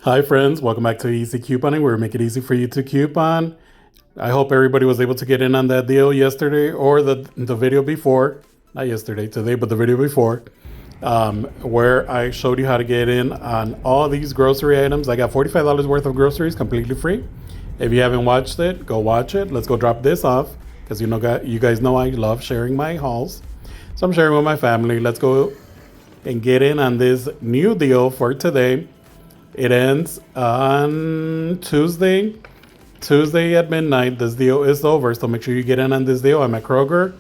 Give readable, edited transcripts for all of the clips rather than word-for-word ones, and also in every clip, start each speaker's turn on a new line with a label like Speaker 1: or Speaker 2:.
Speaker 1: Hi friends, welcome back to Easy Couponing, where we make it easy for you to coupon. I hope everybody was able to get in on that deal yesterday or the video before, not yesterday, today, but the video before, where I showed you how to get in on all these grocery items. I got $45 worth of groceries completely free. If you haven't watched it, go watch it. Let's go drop this off because you guys know I love sharing my hauls. So I'm sharing with my family. Let's go and get in on this new deal for today. It ends on Tuesday at midnight. This deal is over, so make sure you get in on this deal. I'm at Kroger,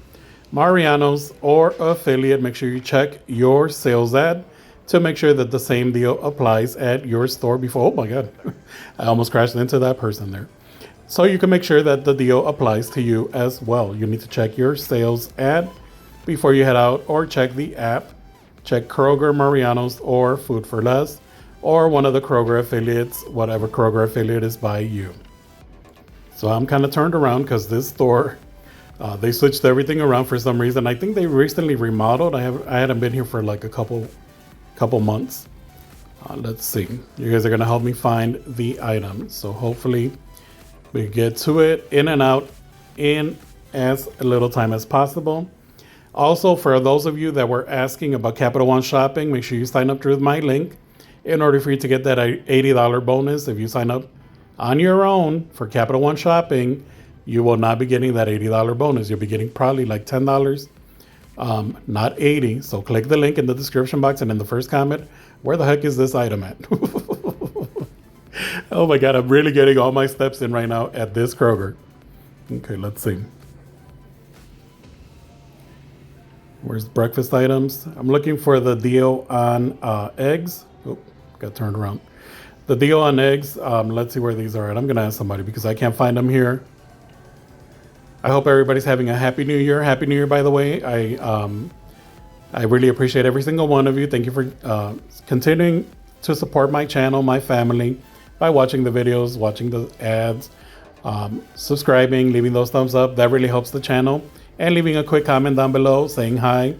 Speaker 1: Mariano's, or affiliate. Make sure you check your sales ad to make sure that the same deal applies at your store before. Oh my God, I almost crashed into that person there. So you can make sure that the deal applies to you as well. You need to check your sales ad before you head out, or check the app. Check Kroger, Mariano's, or Food for Less, or one of the Kroger affiliates, whatever Kroger affiliate is by you. So I'm kind of turned around because this store, they switched everything around for some reason. I think they recently remodeled. I hadn't been here for like a couple months. Let's see. You guys are gonna help me find the item. So hopefully we get to it, in and out, in as little time as possible. Also, for those of you that were asking about Capital One shopping, make sure you sign up through my link in order for you to get that $80 bonus. If you sign up on your own for Capital One shopping, you will not be getting that $80 bonus. You'll be getting probably like $10, not 80. So click the link in the description box and in the first comment, where the heck is this item at? Oh my God, I'm really getting all my steps in right now at this Kroger. Okay, let's see. Where's breakfast items? I'm looking for the deal on eggs. Oh, got turned around. The deal on eggs. Let's see where these are at. I'm gonna ask somebody because I can't find them here. I hope everybody's having a happy new year. Happy New Year, by the way. I really appreciate every single one of you. Thank you for continuing to support my channel, my family, by watching the videos, watching the ads, subscribing, leaving those thumbs up. That really helps the channel. And leaving a quick comment down below saying hi,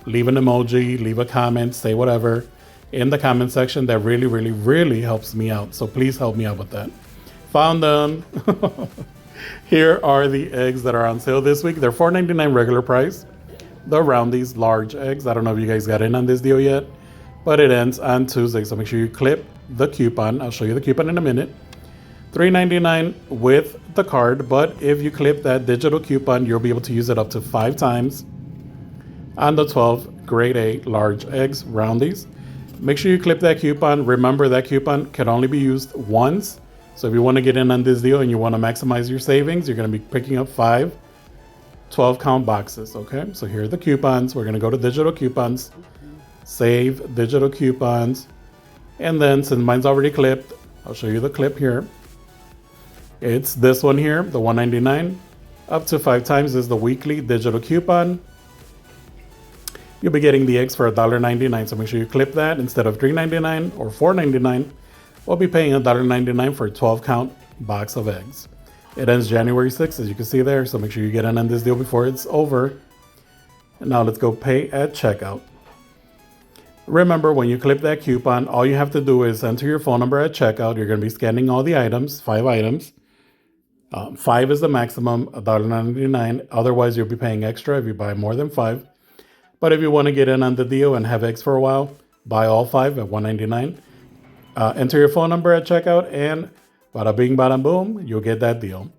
Speaker 1: leave an emoji, leave a comment, say whatever in the comment section. That really, really, really helps me out. So please help me out with that. Found them. Here are the eggs that are on sale this week. They're $4.99 regular price. The Roundy's large eggs. I don't know if you guys got in on this deal yet, but it ends on Tuesday. So make sure you clip the coupon. I'll show you the coupon in a minute. $3.99 with the card, but if you clip that digital coupon, you'll be able to use it up to 5 times on the 12 grade A large eggs Roundies. Make sure you clip that coupon. Remember, that coupon can only be used once. So if you want to get in on this deal and you want to maximize your savings, you're going to be picking up 5 12-count boxes. Okay, so here are the coupons. We're going to go to digital coupons, save digital coupons, and then since mine's already clipped, I'll show you the clip here. It's this one here, the $1.99. Up to 5 times is the weekly digital coupon. You'll be getting the eggs for $1.99. So make sure you clip that. Instead of $3.99 or $4.99, we'll be paying $1.99 for a 12-count box of eggs. It ends January 6th, as you can see there. So make sure you get in on this deal before it's over. And now let's go pay at checkout. Remember, when you clip that coupon, all you have to do is enter your phone number at checkout. You're going to be scanning all the items, 5 items. 5 is the maximum, $1.99. Otherwise, you'll be paying extra if you buy more than 5. But if you want to get in on the deal and have eggs for a while, buy all 5 at $1.99. Enter your phone number at checkout, and bada bing, bada boom, you'll get that deal.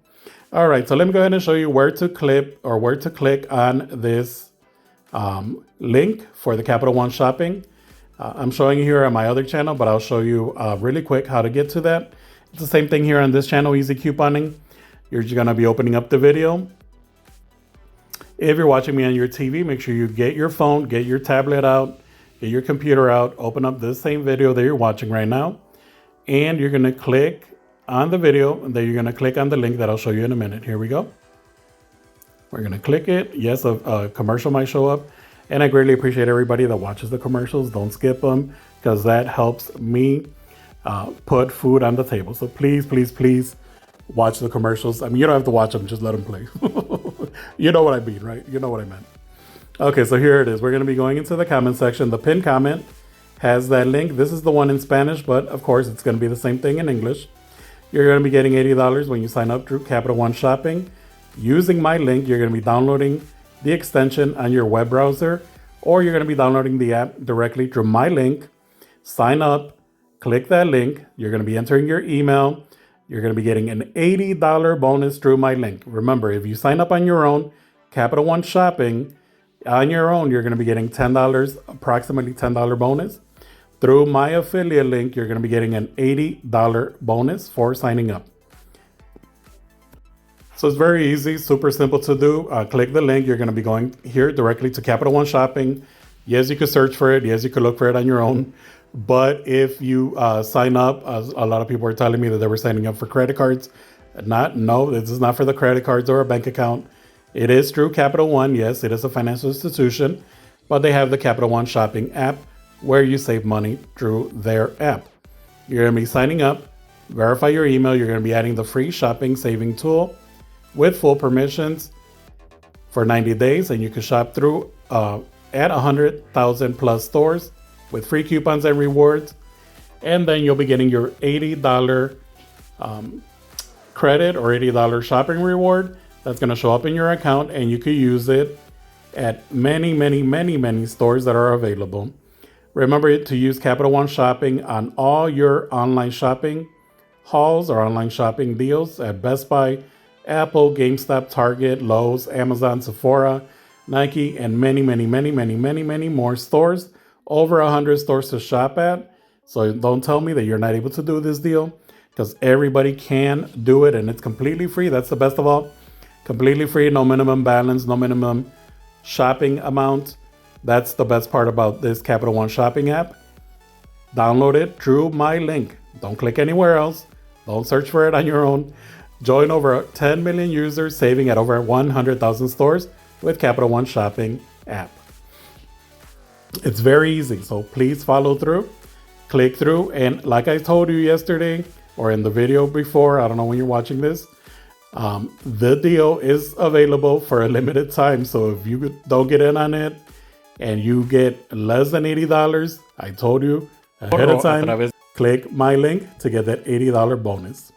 Speaker 1: All right, so let me go ahead and show you where to clip or where to click on this link for the Capital One shopping. I'm showing you here on my other channel, but I'll show you really quick how to get to that. It's the same thing here on this channel, Easy Couponing. You're just gonna be opening up the video. If you're watching me on your TV, make sure you get your phone, get your tablet out, get your computer out, open up this same video that you're watching right now, and you're gonna click on the video, and then you're gonna click on the link that I'll show you in a minute. Here we go. We're gonna click it. Yes, a commercial might show up, and I greatly appreciate everybody that watches the commercials. Don't skip them, because that helps me put food on the table. So please, please, please watch the commercials. I mean, you don't have to watch them, just let them play. You know what I mean, right? You know what I meant. Okay, so here it is. We're going to be going into the comment section. The pinned comment has that link. This is the one in Spanish, but of course it's going to be the same thing in English. You're going to be getting $80 when you sign up through Capital One Shopping. Using my link, you're going to be downloading the extension on your web browser, or you're going to be downloading the app directly through my link. Sign up, click that link. You're going to be entering your email. You're going to be getting an $80 bonus through my link. Remember, if you sign up on your own, Capital One Shopping, on your own, you're going to be getting $10, approximately $10 bonus. Through my affiliate link, you're going to be getting an $80 bonus for signing up. So it's very easy, super simple to do. Click the link. You're going to be going here directly to Capital One Shopping. Yes, you could search for it. Yes, you could look for it on your own. But if you sign up, a lot of people are telling me that they were signing up for credit cards. No, this is not for the credit cards or a bank account. It is through Capital One. Yes, it is a financial institution, but they have the Capital One Shopping app where you save money through their app. You're going to be signing up, verify your email. You're going to be adding the free shopping saving tool with full permissions for 90 days, and you can shop through at 100,000 plus stores with free coupons and rewards. And then you'll be getting your $80 credit or $80 shopping reward that's going to show up in your account, and you could use it at many stores that are available. Remember to use Capital One Shopping on all your online shopping hauls or online shopping deals at Best Buy, Apple, GameStop, Target, Lowe's, Amazon, Sephora, Nike, and many more stores. Over 100 stores to shop at. So don't tell me that you're not able to do this deal, because everybody can do it, and it's completely free. That's the best of all. Completely free, no minimum balance, no minimum shopping amount. That's the best part about this Capital One Shopping app. Download it through my link. Don't click anywhere else. Don't search for it on your own. Join over 10 million users saving at over 100,000 stores with Capital One Shopping app. It's very easy, so please follow through, click through, and like I told you yesterday or in the video before, I don't know when you're watching this, the deal is available for a limited time. So if you don't get in on it and you get less than $80, I told you ahead of time, click my link to get that $80 bonus.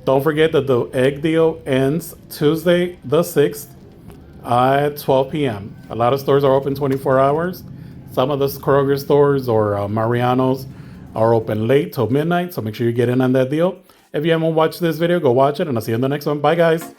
Speaker 1: Don't forget that the egg deal ends Tuesday the 6th at 12 p.m. A lot of stores are open 24 hours. Some of the Kroger stores or Mariano's are open late till midnight, so make sure you get in on that deal. If you haven't watched this video, go watch it, and I'll see you in the next one. Bye, guys.